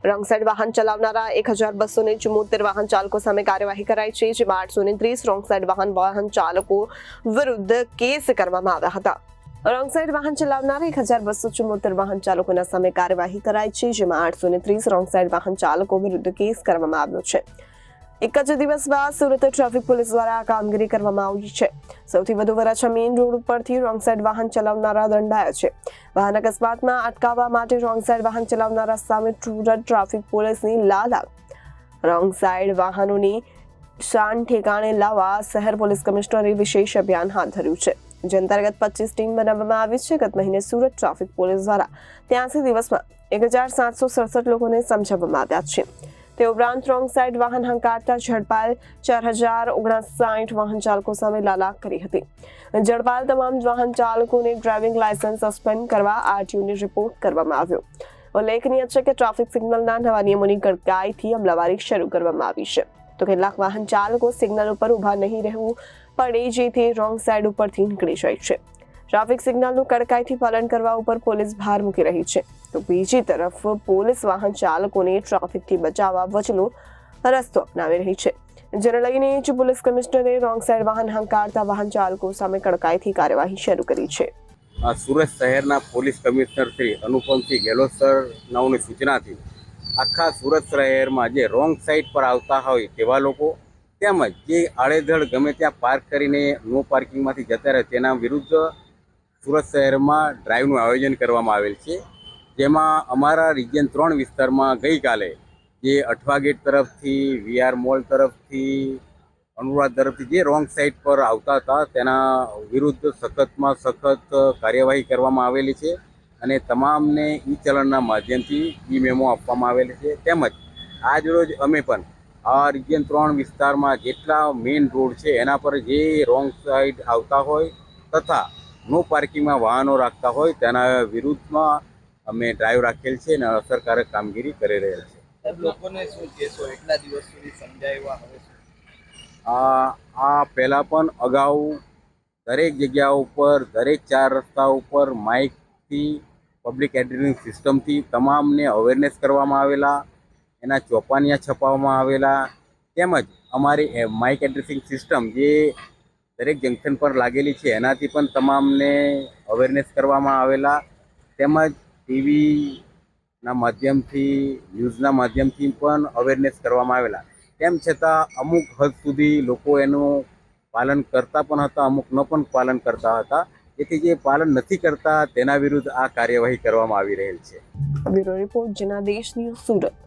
Wrong side વાહન ચલાવનારા 1274 વાહન ચાલકો સામે કાર્યવાહી કરાઈ છે, જેમાં 830 રોંગ સાઈડ વાહન ચાલકો વિરુદ્ધ કેસ કરવામાં આવ્યા હતા. રોંગ સાઈડ વાહન ચલાવનારા 1274 વાહન ચાલકોના સામે કાર્યવાહી કરાઈ છે, જેમાં 830 રોંગ સાઈડ વાહન ચાલકો વિરુદ્ધ કેસ કરવામાં આવ્યો છે. એક જ દિવસ બાદ સુરત ટ્રાફિક પોલીસ દ્વારા આ કામગીરી કરવામાં આવી છે. સૌથી વધુ વરાછા મેઇન રોડ ઉપરથી રોંગ સાઈડ વાહન ચલાવનારા દંડાયા છે. વાહન અકસ્માતમાં અટકાવવા માટે રોંગ સાઈડ વાહન ચલાવનારા સામે સુરત ટ્રાફિક પોલીસની લાલ. રોંગ સાઈડ વાહનોની શાન ઠેકાણે લાવવા શહેર પોલીસ કમિશનરે વિશેષ અભિયાન હાથ ધર્યું છે, જે અંતર્ગત 25 ટીમ બનાવવામાં આવી છે. ગત મહિને સુરત ટ્રાફિક પોલીસ દ્વારા 83 દિવસમાં 1767 લોકોને સમજાવવામાં આવ્યા છે. તે ઉપરાંત રોંગ સાઈડ વાહન હંકારતા ઝડપાયેલ 4059 વાહન ચાલકો સામે લાલાક કરી હતી. ઝડપાયેલ તમામ વાહન ચાલકોને ડ્રાઇવિંગ લાયસન્સ સસ્પેન્ડ કરવા આરટીઓને રિપોર્ટ કરવામાં આવ્યો. ઉલ્લેખનીય છે કે ટ્રાફિક સિગ્નલના નવા નિયમોની કડકાઈથી અમલવારી શરૂ કરવામાં આવી છે, તો કેટલાક વાહન ચાલકો સિગ્નલ ઉપર ઊભા નહીં રહેવું પડે, જેથી રોંગ સાઈડ ઉપરથી નીકળી જાય છે. ટ્રાફિક સિગ્નલનું કડકાઈથી પાલન કરવા ઉપર પોલીસ ભાર મૂકી રહી છે, તો બીજી તરફ પોલીસ વાહન ચાલકોને ટ્રાફિકથી બચાવવા વચલો રસ્તો અપનાવી રહી છે, જેને લઈને પોલીસ કમિશનરે રોંગ સાઈડ વાહન હંકારતા વાહન ચાલકો સામે કડકાઈથી કાર્યવાહી શરૂ કરી છે. સુરત શહેરના પોલીસ કમિશનર શ્રી અનુપમસિંહ ગેહલોત સરનાઓની સૂચનાથી આખા સુરત શહેરમાં જે રોંગ સાઈડ પર આવતા હોય તેવા લોકો તેમજ જે આડેધડ ગમે ત્યાં પાર્ક કરીને નો પાર્કિંગમાંથી જતા રહે તેના વિરુદ્ધ સુરત શહેરમાં ડ્રાઈવનું આયોજન કરવામાં આવેલ છે, જેમાં અમારા રિજિયન 3 વિસ્તારમાં ગઈકાલે જે અઠવા ગેટ તરફથી વીઆર મોલ તરફથી અનુરાધ તરફથી જે રોંગ સાઈડ પર આવતા હતા તેના વિરુદ્ધ સખતમાં સખત કાર્યવાહી કરવામાં આવેલી છે અને તમામને ઈ ચલણના માધ્યમથી ઈ મેમો આપવામાં આવેલી છે. તેમજ આજરોજ અમે પણ આ રિજિયન 3 વિસ્તારમાં જેટલા મેઇન રોડ છે એના પર જે રોંગ સાઈડ આવતા હોય તથા નો પાર્કિંગમાં વાહનો રાખતા હોય તેના વિરુદ્ધમાં અમે ડ્રાઈવ રાખેલ છે અને અસરકારક કામગીરી કરી રહેલ છે. લોકોને શું કહેશો? એટલા દિવસ સુધી સમજાવ્યા, હવે શું? આ પહેલાં પણ અગાઉ દરેક જગ્યા ઉપર દરેક 4 રસ્તા ઉપર માઇકથી પબ્લિક એડ્રેસિંગ સિસ્ટમથી તમામને અવેરનેસ કરવામાં આવેલા, એના ચોપાનિયા છપાવવામાં આવેલા, તેમજ અમારી માઇક એડ્રેસિંગ સિસ્ટમ જે દરેક જંકશન પર લાગેલી છે એનાથી પણ તમામને અવેરનેસ કરવામાં આવેલા, તેમજ ટીવીના માધ્યમથી ન્યૂઝના માધ્યમથી પણ અવેરનેસ કરવામાં આવેલા. તેમ છતાં અમુક હદ સુધી લોકો એનું પાલન કરતા પણ હતા, અમુક ન પણ પાલન કરતા હતા, જેથી જે પાલન નથી કરતા તેના વિરુદ્ધ આ કાર્યવાહી કરવામાં આવી રહેલ છે. Bureau report Janadesh news Surat.